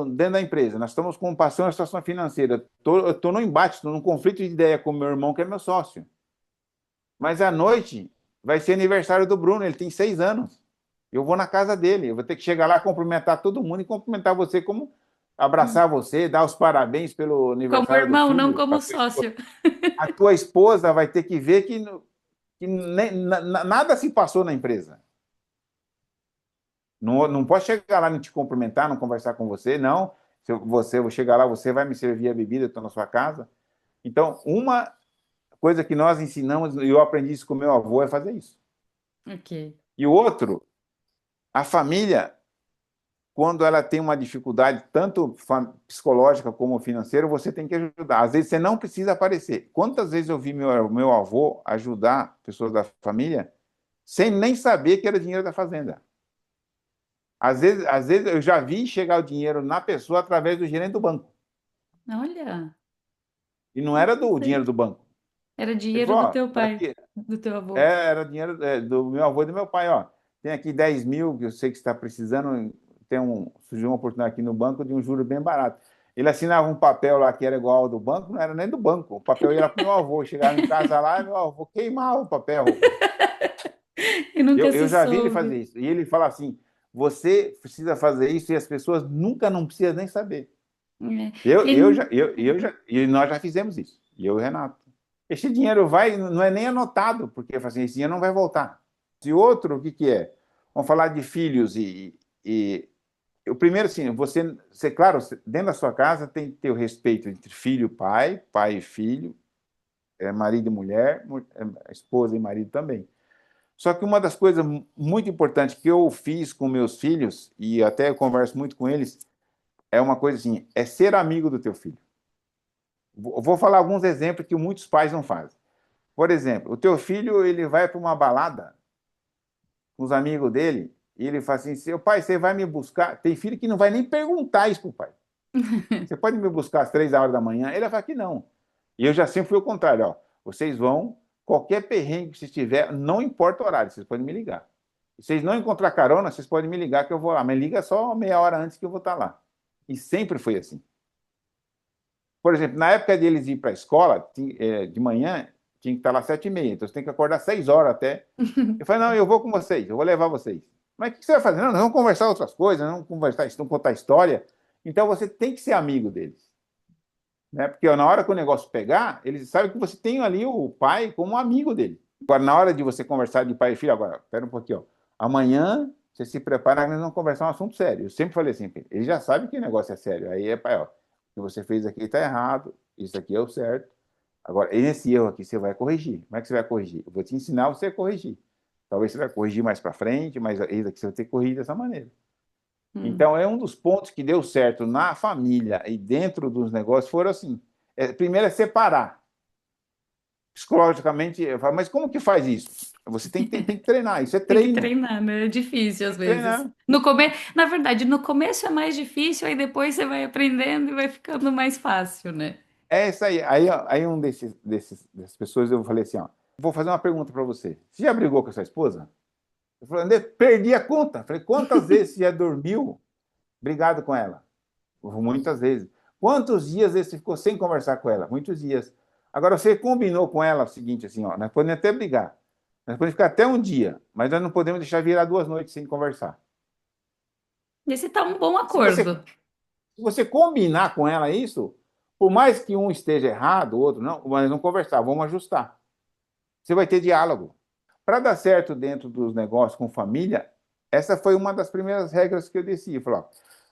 dentro da empresa, nós estamos passando uma situação financeira. Eu estou no embate, estou num conflito de ideia com meu irmão, que é meu sócio. Mas à noite vai ser aniversário do Bruno, ele tem 6 anos. Eu vou na casa dele, eu vou ter que chegar lá, cumprimentar todo mundo e cumprimentar você como abraçar você, dar os parabéns pelo Como aniversário do irmão, não filho. como sócio. A tua esposa vai ter que ver que nada se passou na empresa. Não, não posso chegar lá e te cumprimentar, não conversar com você, não. Se eu vou chegar lá, você vai me servir a bebida, eu estou na sua casa. Então, uma coisa que nós ensinamos, e eu aprendi isso com meu avô, é fazer isso. Ok. E o outro, a família, quando ela tem uma dificuldade, tanto psicológica como financeira, você tem que ajudar. Às vezes você não precisa aparecer. Quantas vezes eu vi meu avô ajudar pessoas da família sem nem saber que era dinheiro da fazenda? Às vezes eu já vi chegar o dinheiro na pessoa através do gerente do banco. Olha. E não era do dinheiro Sei. do banco. Era Ele dinheiro falou, do ó, teu tá pai, aqui. do teu avô. Era dinheiro do meu avô e do meu pai, ó. Tem aqui 10 mil, que eu sei que você está precisando, surgiu uma oportunidade aqui no banco de um juro bem barato. Ele assinava um papel lá que era igual ao do banco, não era nem do banco. O papel ia lá para o meu avô. Chegava em casa lá, meu avô queimava o papel. E nunca Eu se já vi ele soube. fazer isso. E ele fala assim: você precisa fazer isso e as pessoas nunca não precisam nem saber. É. Tem. E nós já fizemos isso. E eu e o Renato. Esse dinheiro vai, não é nem anotado, porque assim, esse dinheiro não vai voltar. E outro, o que, que é? Vamos falar de filhos e o primeiro, assim, claro, dentro da sua casa tem que ter o respeito entre filho e pai, pai e filho, marido e mulher, esposa e marido também. Só que uma das coisas muito importantes que eu fiz com meus filhos, e até eu converso muito com eles, é uma coisa assim, é ser amigo do teu filho. Vou falar alguns exemplos que muitos pais não fazem. Por exemplo, o teu filho ele vai para uma balada com os amigos dele e ele fala assim: seu pai, você vai me buscar? Tem filho que não vai nem perguntar isso para o pai. Você pode me buscar às 3 horas da manhã? Ele vai falar que não. E eu já sempre fui o contrário: ó, vocês vão, qualquer perrengue que vocês tiver, não importa o horário, vocês podem me ligar. Se vocês não encontrar carona, vocês podem me ligar que eu vou lá, mas liga só meia hora antes que eu vou estar lá. E sempre foi assim. Por exemplo, na época de eles ir para a escola, de manhã, tinha que estar lá 7h30, então você tem que acordar 6 horas até. Eu falei, não, eu vou com vocês, eu vou levar vocês. Mas o que você vai fazer? Não, nós vamos conversar outras coisas, não vamos conversar, não contar história. Então você tem que ser amigo deles. Né? Porque na hora que o negócio pegar, eles sabem que você tem ali o pai como um amigo dele. Agora, na hora de você conversar de pai e filho, agora, espera um pouquinho, ó. Amanhã você se prepara, nós vamos conversar um assunto sério. Eu sempre falei assim, ele já sabe que o negócio é sério. Aí é pai, ó, o que você fez aqui está errado, isso aqui é o certo. Agora, esse erro aqui você vai corrigir. Como é que você vai corrigir? Eu vou te ensinar você a corrigir. Talvez você vai corrigir mais para frente, mas isso aqui você vai ter que corrigir dessa maneira. Hum. Então, é um dos pontos que deu certo na família e dentro dos negócios, foram assim. Primeiro é separar. Psicologicamente, eu falo, mas como que faz isso? Você tem que treinar, isso é Tem que treino. treinar, né? É difícil às Tem que vezes. treinar. Na verdade, no começo é mais difícil, aí depois você vai aprendendo e vai ficando mais fácil, né? É isso aí. Aí um dessas pessoas, eu falei assim, ó, vou fazer uma pergunta para você. Você já brigou com a sua esposa? Eu falei, André, perdi a conta. Eu falei, quantas vezes você já dormiu brigado com ela? Muitas vezes. Quantos dias você ficou sem conversar com ela? Muitos dias. Agora, você combinou com ela o seguinte, assim, ó, nós podemos até brigar. Nós podemos ficar até um dia, mas nós não podemos deixar virar 2 noites sem conversar. Esse tá um bom Se você, acordo. se você combinar com ela isso, por mais que um esteja errado, o outro não, mas vamos conversar, vamos ajustar. Você vai ter diálogo. Para dar certo dentro dos negócios com família, essa foi uma das primeiras regras que eu desci. Eu falei, ó,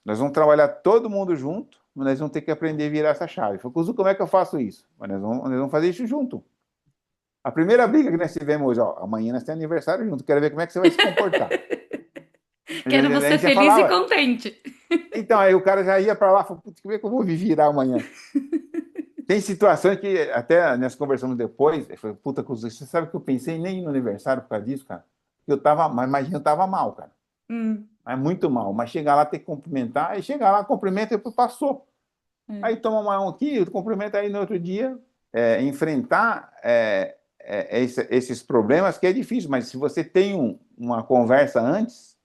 nós vamos trabalhar todo mundo junto, mas nós vamos ter que aprender a virar essa chave. Eu falei, Cuzu, como é que eu faço isso? Mas nós vamos fazer isso junto. A primeira briga que nós tivemos hoje, ó, amanhã nós temos aniversário junto, quero ver como é que você vai se comportar. Quero A você gente já feliz e falava. contente. Então, aí o cara já ia para lá, falou, putz, como é que eu vou me virar amanhã? Tem situações que até nós conversamos depois, eu falei, puta, Cuzu, você sabe que eu pensei nem no aniversário por causa disso, cara? Eu tava, mas imagina, eu tava mal, cara. Hum, Mas muito mal. Mas chegar lá, ter que cumprimentar, aí chegar lá, cumprimenta e depois passou. é. Aí toma mais um aqui, cumprimenta aí no outro dia. Enfrentar esses problemas que é difícil, mas se você tem uma conversa antes,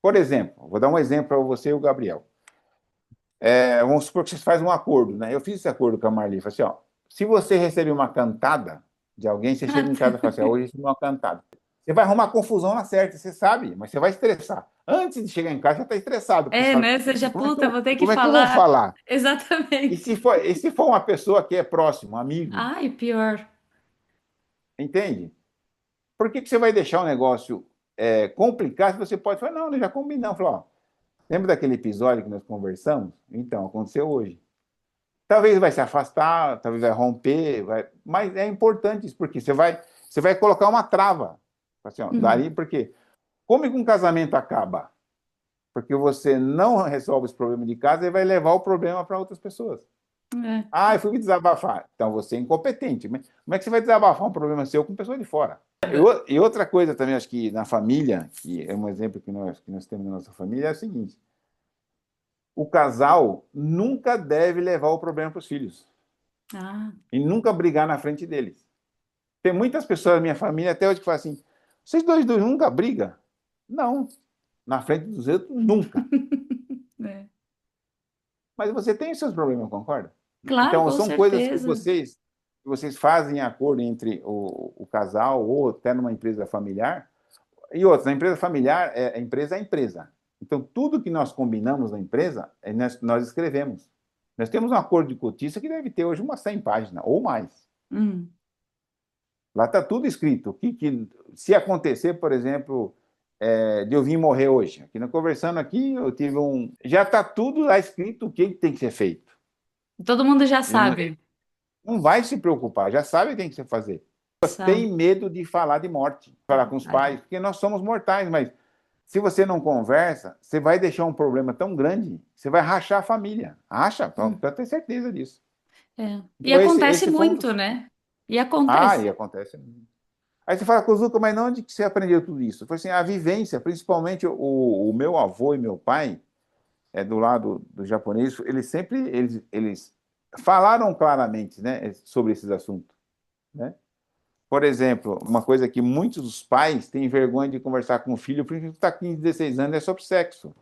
por exemplo, vou dar um exemplo para você e o Gabriel. Vamos supor que vocês fazem um acordo, né? Eu fiz esse acordo com a Marli, falei assim, ó, se você receber uma cantada de alguém, você Ah, chega em casa e fala assim, tá. ó, hoje recebi uma cantada. Você vai arrumar confusão na certa, você sabe, mas você vai estressar. Antes de chegar em casa, você está estressado, porque você É, fala, né? Você já, como é que puta, eu, vou ter que como é que eu vou falar. falar? E Exatamente. se for uma pessoa que é próximo, um amigo, Ai, pior. entende? Por que você vai deixar o negócio complicar se você pode falar, não, nós já combinamos. Falar, ó, lembra daquele episódio que nós conversamos? Então, aconteceu hoje. Talvez vai se afastar, talvez vai romper, mas é importante isso, porque você vai colocar uma trava. Assim, ó, Uhum. daí, porque como que um casamento acaba? Porque você não resolve esse problema de casa e vai levar o problema para outras pessoas. É. Ah, eu fui me desabafar. Então você é incompetente. Mas como é que você vai desabafar um problema seu com pessoa de fora? E outra coisa também, acho que na família, que é um exemplo que nós temos na nossa família, é o seguinte: o casal nunca deve levar o problema para os filhos. Ah, E nunca brigar na frente deles. Tem muitas pessoas da minha família até hoje que falam assim, vocês dois nunca brigam? Não, na frente dos outros, nunca. é. Mas você tem os seus problemas, concorda? Claro, Então, com são coisas que certeza. vocês fazem em acordo entre o casal ou até numa empresa familiar. E outra, na empresa familiar, a empresa é a empresa. Então, tudo que nós combinamos na empresa, nós escrevemos. Nós temos um acordo de cotismo que deve ter hoje umas 100 páginas ou mais. Hum. Lá está tudo escrito. Se acontecer, por exemplo, de eu vir morrer hoje, aqui conversando aqui, eu tive um. Já está tudo lá escrito o que tem que ser feito. Todo mundo já Ele não, sabe. não vai se preocupar, já sabe o que tem que fazer. Sabe. Tem medo de falar de morte, falar com os Ai. pais, porque nós somos mortais, mas se você não conversa, você vai deixar um problema tão grande, você vai rachar a família. Racha, Hum. para ter certeza disso. É. E Então, acontece esse foi um muito, dos. né? E Ah, acontece. e acontece. Aí você fala, Kozuka, mas não onde que você aprendeu tudo isso? Foi assim, a vivência, principalmente o meu avô e meu pai, do lado do japonês, eles falaram claramente, né, sobre esses assuntos, né? Por exemplo, uma coisa que muitos dos pais têm vergonha de conversar com o filho, porque está 15, 16 anos, é sobre sexo.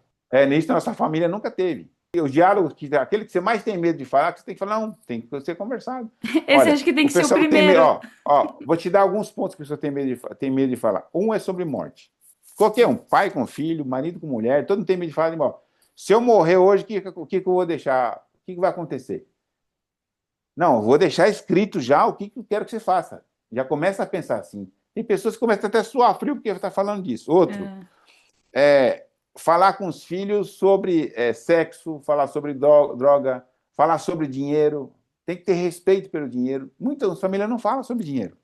Nisso nossa família nunca teve. E o diálogo, aquele que você mais tem medo de falar, que você tem que falar, não, tem que ser conversado. Esse Olha, acho que tem o que ser o pessoal tem medo, primeiro. vou te dar alguns pontos que o pessoal tem medo de falar. Um é sobre morte. Qualquer um, pai com filho, marido com mulher, todo mundo tem medo de falar de morte. Se eu morrer hoje, o que eu vou deixar? O que vai acontecer? Não, eu vou deixar escrito já o que eu quero que você faça. Já começa a pensar assim. Tem pessoas que começam até a suar frio porque está falando disso. Outro, É. é, falar com os filhos sobre sexo, falar sobre droga, falar sobre dinheiro. Tem que ter respeito pelo dinheiro. Muitas famílias não falam sobre dinheiro.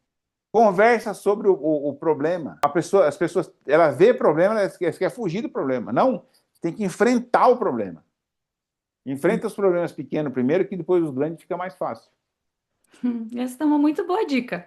Conversa sobre o problema. As pessoas, ela vê problema, ela quer fugir do problema. Não, tem que enfrentar o problema. Enfrenta os problemas pequenos primeiro, que depois os grandes fica mais fácil. Essa é uma muito boa dica.